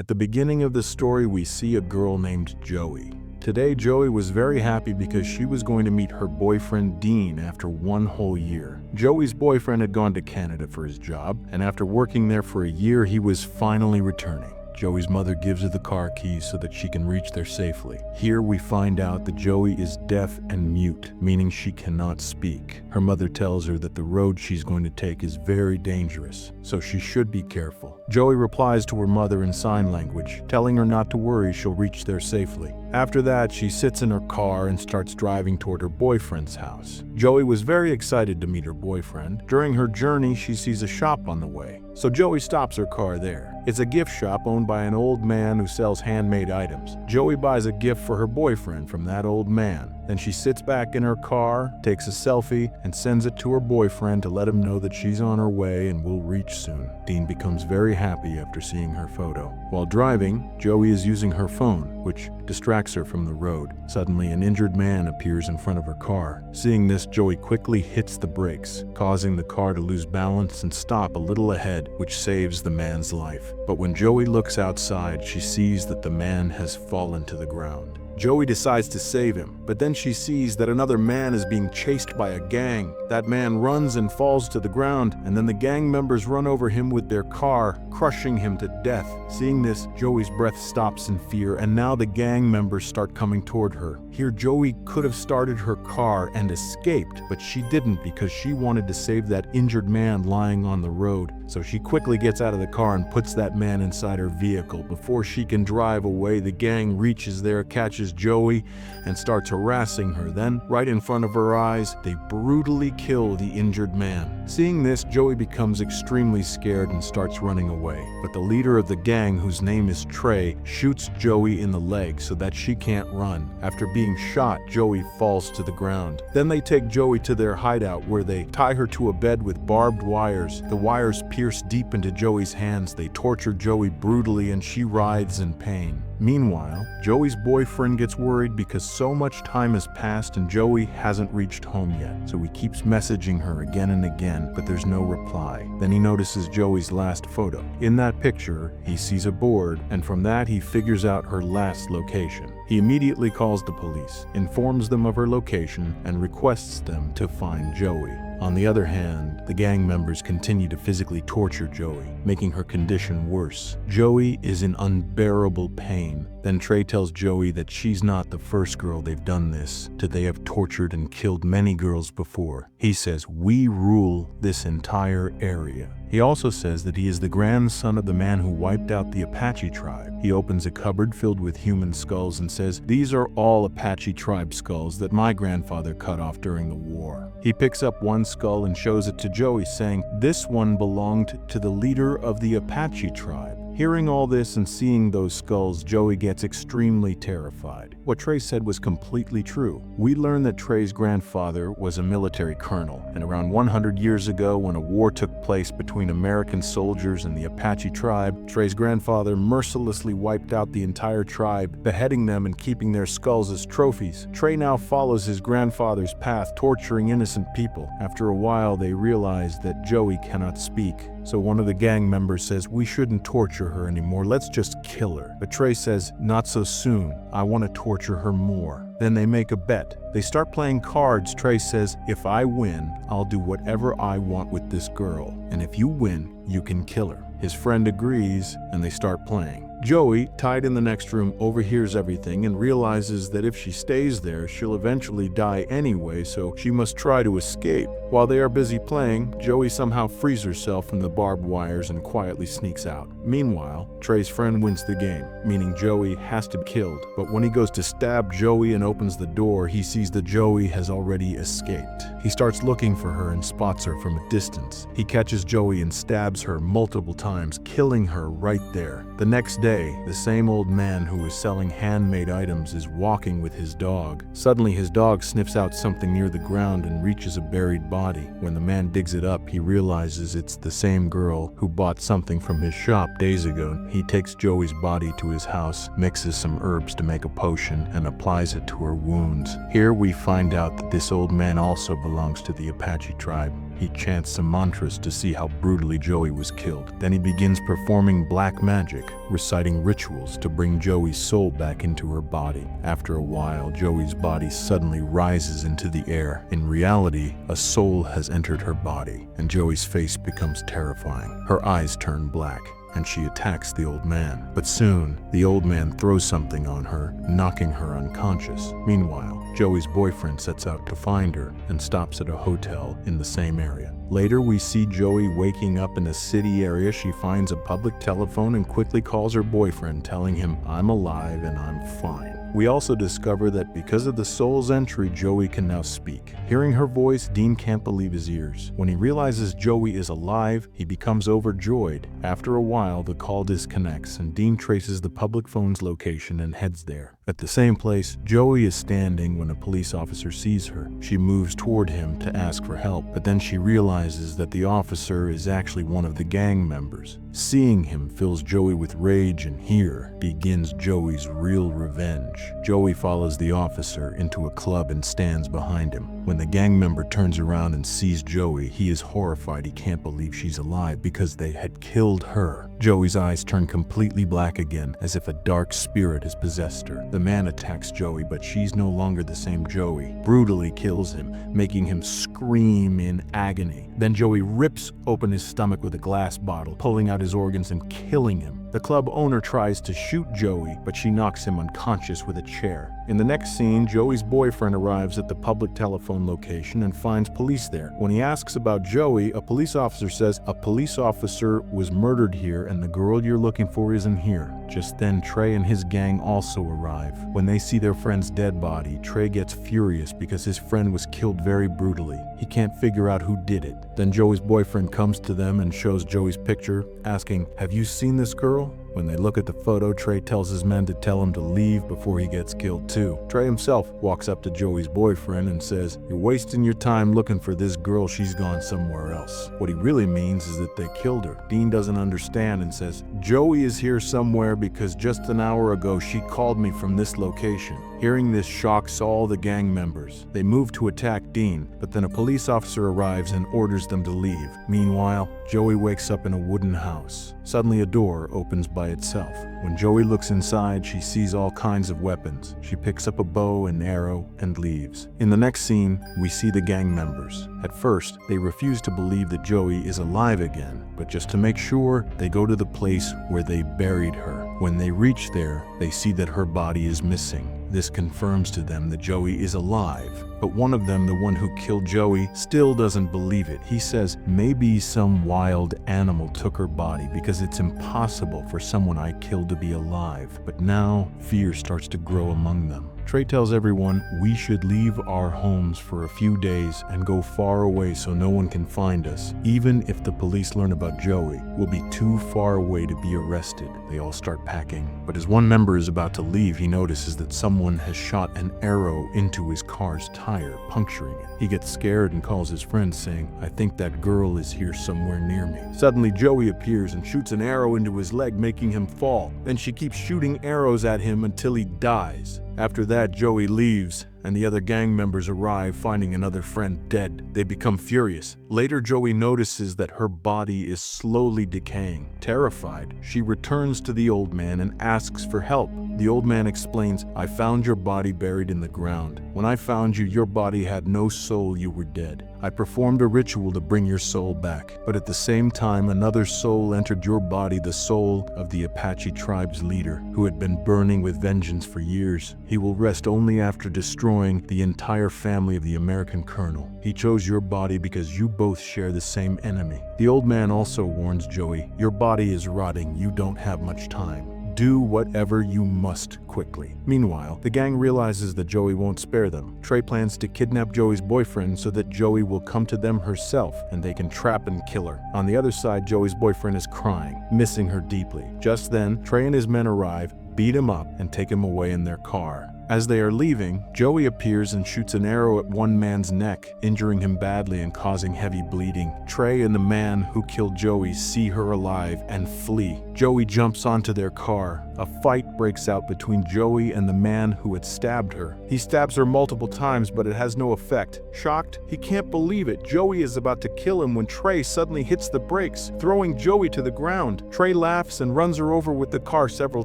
At the beginning of the story, we see a girl named Joey. Today, Joey was very happy because she was going to meet her boyfriend Dean after 1 whole year. Joey's boyfriend had gone to Canada for his job, and after working there for a year, he was finally returning. Joey's mother gives her the car keys so that she can reach there safely. Here we find out that Joey is deaf and mute, meaning she cannot speak. Her mother tells her that the road she's going to take is very dangerous, so she should be careful. Joey replies to her mother in sign language, telling her not to worry, she'll reach there safely. After that, she sits in her car and starts driving toward her boyfriend's house. Joey was very excited to meet her boyfriend. During her journey, she sees a shop on the way, so Joey stops her car there. It's a gift shop owned by an old man who sells handmade items. Joey buys a gift for her boyfriend from that old man. Then she sits back in her car, takes a selfie, and sends it to her boyfriend to let him know that she's on her way and will reach soon. Dean becomes very happy after seeing her photo. While driving, Joey is using her phone, which distracts her from the road. Suddenly, an injured man appears in front of her car. Seeing this, Joey quickly hits the brakes, causing the car to lose balance and stop a little ahead, which saves the man's life. But when Joey looks outside, she sees that the man has fallen to the ground. Joey decides to save him, but then she sees that another man is being chased by a gang. That man runs and falls to the ground, and then the gang members run over him with their car, crushing him to death. Seeing this, Joey's breath stops in fear, and now the gang members start coming toward her. Here, Joey could have started her car and escaped, but she didn't because she wanted to save that injured man lying on the road. So she quickly gets out of the car and puts that man inside her vehicle. Before she can drive away, the gang reaches there, catches Joey, and starts harassing her. Then, right in front of her eyes, they brutally kill the injured man. Seeing this, Joey becomes extremely scared and starts running away. But the leader of the gang, whose name is Trey, shoots Joey in the leg so that she can't run. After being shot, Joey falls to the ground. Then they take Joey to their hideout where they tie her to a bed with barbed wires. The wires pierce deep into Joey's hands. They torture Joey brutally and she writhes in pain. Meanwhile, Joey's boyfriend gets worried because so much time has passed and Joey hasn't reached home yet, so he keeps messaging her again and again, but there's no reply. Then he notices Joey's last photo. In that picture, he sees a board, and from that he figures out her last location. He immediately calls the police, informs them of her location, and requests them to find Joey. On the other hand, the gang members continue to physically torture Joey, making her condition worse. Joey is in unbearable pain. Then Trey tells Joey that she's not the first girl they've done this to. They have tortured and killed many girls before. He says, "We rule this entire area." He also says that he is the grandson of the man who wiped out the Apache tribe. He opens a cupboard filled with human skulls and says, "These are all Apache tribe skulls that my grandfather cut off during the war." He picks up one skull and shows it to Joey, saying, "This one belonged to the leader of the Apache tribe." Hearing all this and seeing those skulls, Joey gets extremely terrified. What Trey said was completely true. We learn that Trey's grandfather was a military colonel, and around 100 years ago, when a war took place between American soldiers and the Apache tribe, Trey's grandfather mercilessly wiped out the entire tribe, beheading them and keeping their skulls as trophies. Trey now follows his grandfather's path, torturing innocent people. After a while, they realize that Joey cannot speak. So one of the gang members says, "We shouldn't torture her anymore, let's just kill her." But Trey says, "Not so soon, I want to torture her more." Then they make a bet. They start playing cards. Trey says, "If I win, I'll do whatever I want with this girl. And if you win, you can kill her." His friend agrees, and they start playing. Joey, tied in the next room, overhears everything and realizes that if she stays there, she'll eventually die anyway, so she must try to escape. While they are busy playing, Joey somehow frees herself from the barbed wires and quietly sneaks out. Meanwhile, Trey's friend wins the game, meaning Joey has to be killed. But when he goes to stab Joey and opens the door, he sees that Joey has already escaped. He starts looking for her and spots her from a distance. He catches Joey and stabs her multiple times, killing her right there. The next day, the same old man who was selling handmade items is walking with his dog. Suddenly, his dog sniffs out something near the ground and reaches a buried body. When the man digs it up, he realizes it's the same girl who bought something from his shop days ago. He takes Joey's body to his house, mixes some herbs to make a potion, and applies it to her wounds. Here we find out that this old man also belongs to the Apache tribe. He chants some mantras to see how brutally Joey was killed. Then he begins performing black magic, reciting rituals to bring Joey's soul back into her body. After a while, Joey's body suddenly rises into the air. In reality, a soul has entered her body, and Joey's face becomes terrifying. Her eyes turn black, and she attacks the old man. But soon, the old man throws something on her, knocking her unconscious. Meanwhile, Joey's boyfriend sets out to find her and stops at a hotel in the same area. Later, we see Joey waking up in a city area. She finds a public telephone and quickly calls her boyfriend, telling him, "I'm alive and I'm fine." We also discover that because of the soul's entry, Joey can now speak. Hearing her voice, Dean can't believe his ears. When he realizes Joey is alive, he becomes overjoyed. After a while, the call disconnects and Dean traces the public phone's location and heads there. At the same place, Joey is standing when a police officer sees her. She moves toward him to ask for help, but then she realizes that the officer is actually one of the gang members. Seeing him fills Joey with rage, and here begins Joey's real revenge. Joey follows the officer into a club and stands behind him. When the gang member turns around and sees Joey, he is horrified. He can't believe she's alive because they had killed her. Joey's eyes turn completely black again, as if a dark spirit has possessed her. The man attacks Joey, but she's no longer the same Joey. Brutally kills him, making him scream in agony. Then Joey rips open his stomach with a glass bottle, pulling out his organs and killing him. The club owner tries to shoot Joey, but she knocks him unconscious with a chair. In the next scene, Joey's boyfriend arrives at the public telephone location and finds police there. When he asks about Joey, a police officer says, "A police officer was murdered here and the girl you're looking for isn't here." Just then, Trey and his gang also arrive. When they see their friend's dead body, Trey gets furious because his friend was killed very brutally. He can't figure out who did it. Then Joey's boyfriend comes to them and shows Joey's picture, asking, "Have you seen this girl?" When they look at the photo, Trey tells his men to tell him to leave before he gets killed too. Trey himself walks up to Joey's boyfriend and says, "You're wasting your time looking for this girl, she's gone somewhere else." What he really means is that they killed her. Dean doesn't understand and says, "Joey is here somewhere because just an hour ago she called me from this location." Hearing this shocks all the gang members. They move to attack Dean, but then a police officer arrives and orders them to leave. Meanwhile, Joey wakes up in a wooden house. Suddenly a door opens by itself. When Joey looks inside, she sees all kinds of weapons. She picks up a bow and arrow and leaves. In the next scene, we see the gang members. At first, they refuse to believe that Joey is alive again, but just to make sure, they go to the place where they buried her. When they reach there, they see that her body is missing. This confirms to them that Joey is alive. But one of them, the one who killed Joey, still doesn't believe it. He says maybe some wild animal took her body because it's impossible for someone I killed to be alive. But now, fear starts to grow among them. Trey tells everyone we should leave our homes for a few days and go far away so no one can find us. Even if the police learn about Joey, we'll be too far away to be arrested. They all start packing. But as one member is about to leave, he notices that someone has shot an arrow into his car's tire, puncturing it. He gets scared and calls his friend, saying, "I think that girl is here somewhere near me." Suddenly, Joey appears and shoots an arrow into his leg, making him fall. Then she keeps shooting arrows at him until he dies. After that, Joey leaves, and the other gang members arrive, finding another friend dead. They become furious. Later, Joey notices that her body is slowly decaying. Terrified, she returns to the old man and asks for help. The old man explains, "I found your body buried in the ground. When I found you, your body had no soul, you were dead. I performed a ritual to bring your soul back. But at the same time, another soul entered your body, the soul of the Apache tribe's leader, who had been burning with vengeance for years. He will rest only after destroying the entire family of the American colonel. He chose your body because you both share the same enemy." The old man also warns Joey, "Your body is rotting, you don't have much time. Do whatever you must quickly." Meanwhile, the gang realizes that Joey won't spare them. Trey plans to kidnap Joey's boyfriend so that Joey will come to them herself and they can trap and kill her. On the other side, Joey's boyfriend is crying, missing her deeply. Just then, Trey and his men arrive, beat him up, and take him away in their car. As they are leaving, Joey appears and shoots an arrow at one man's neck, injuring him badly and causing heavy bleeding. Trey and the man who killed Joey see her alive and flee. Joey jumps onto their car. A fight breaks out between Joey and the man who had stabbed her. He stabs her multiple times, but it has no effect. Shocked, he can't believe it. Joey is about to kill him when Trey suddenly hits the brakes, throwing Joey to the ground. Trey laughs and runs her over with the car several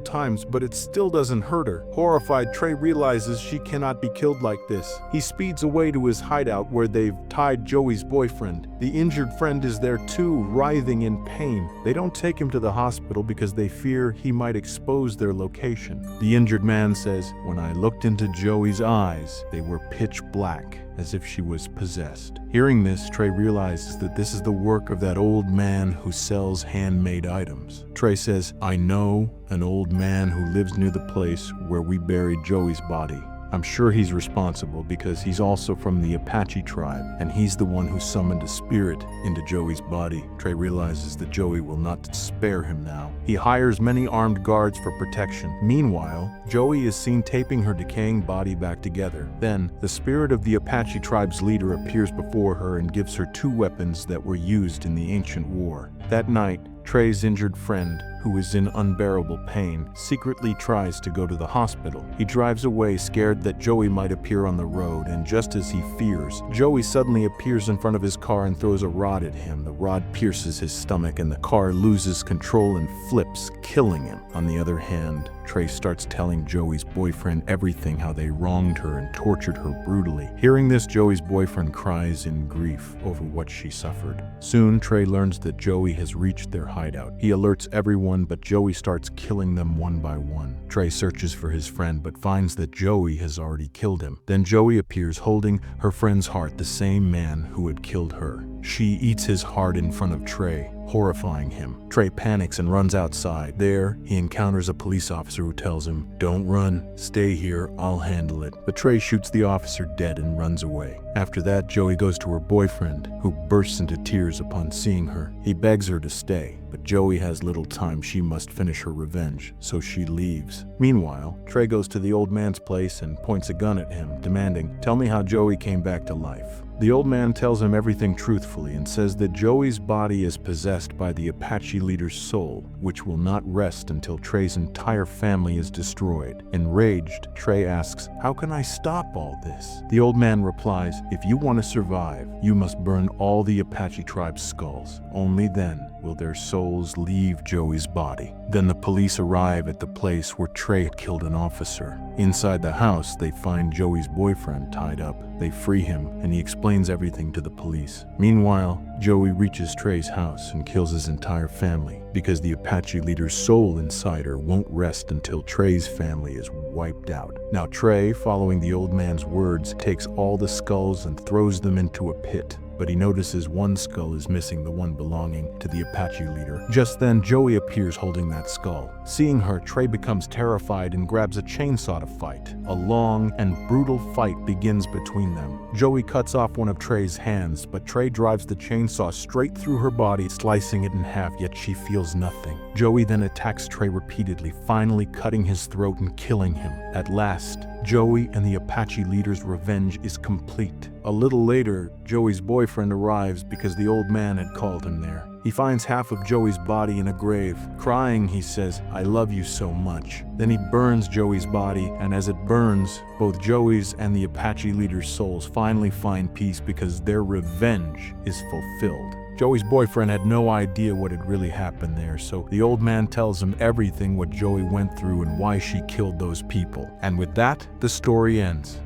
times, but it still doesn't hurt her. Horrified, Trey realizes she cannot be killed like this. He speeds away to his hideout where they've tied Joey's boyfriend. The injured friend is there too, writhing in pain. They don't take him to the hospital because they fear he might expose their location. The injured man says, "When I looked into Joey's eyes, they were pitch black, as if she was possessed." Hearing this, Trey realizes that this is the work of that old man who sells handmade items. Trey says, "I know an old man who lives near the place where we buried Joey's body. I'm sure he's responsible because he's also from the Apache tribe, and he's the one who summoned a spirit into Joey's body." Trey realizes that Joey will not spare him now. He hires many armed guards for protection. Meanwhile, Joey is seen taping her decaying body back together. Then, the spirit of the Apache tribe's leader appears before her and gives her 2 weapons that were used in the ancient war. That night, Trey's injured friend, who is in unbearable pain, secretly tries to go to the hospital. He drives away scared that Joey might appear on the road, and just as he fears, Joey suddenly appears in front of his car and throws a rod at him. The rod pierces his stomach and the car loses control and flips, killing him. On the other hand, Trey starts telling Joey's boyfriend everything, how they wronged her and tortured her brutally. Hearing this, Joey's boyfriend cries in grief over what she suffered. Soon, Trey learns that Joey has reached their hideout. He alerts everyone, but Joey starts killing them one by one. Trey searches for his friend, but finds that Joey has already killed him. Then Joey appears holding her friend's heart, the same man who had killed her. She eats his heart in front of Trey, horrifying him. Trey panics and runs outside. There, he encounters a police officer who tells him, "Don't run, stay here, I'll handle it." But Trey shoots the officer dead and runs away. After that, Joey goes to her boyfriend, who bursts into tears upon seeing her. He begs her to stay, but Joey has little time. She must finish her revenge, so she leaves. Meanwhile, Trey goes to the old man's place and points a gun at him, demanding, "Tell me how Joey came back to life." The old man tells him everything truthfully and says that Joey's body is possessed by the Apache leader's soul, which will not rest until Trey's entire family is destroyed. Enraged, Trey asks, "How can I stop all this?" The old man replies, "If you want to survive, you must burn all the Apache tribe's skulls. Only then will their souls leave Joey's body." Then the police arrive at the place where Trey had killed an officer. Inside the house, they find Joey's boyfriend tied up. They free him, and he explains everything to the police. Meanwhile, Joey reaches Trey's house and kills his entire family because the Apache leader's soul inside her won't rest until Trey's family is wiped out. Now Trey, following the old man's words, takes all the skulls and throws them into a pit. But he notices one skull is missing, the one belonging to the Apache leader. Just then, Joey appears holding that skull. Seeing her, Trey becomes terrified and grabs a chainsaw to fight. A long and brutal fight begins between them. Joey cuts off one of Trey's hands, but Trey drives the chainsaw straight through her body, slicing it in half, yet she feels nothing. Joey then attacks Trey repeatedly, finally cutting his throat and killing him. At last, Joey and the Apache leader's revenge is complete. A little later, Joey's boyfriend arrives because the old man had called him there. He finds half of Joey's body in a grave. Crying, he says, "I love you so much." Then he burns Joey's body, and as it burns, both Joey's and the Apache leader's souls finally find peace because their revenge is fulfilled. Joey's boyfriend had no idea what had really happened there, so the old man tells him everything what Joey went through and why she killed those people. And with that, the story ends.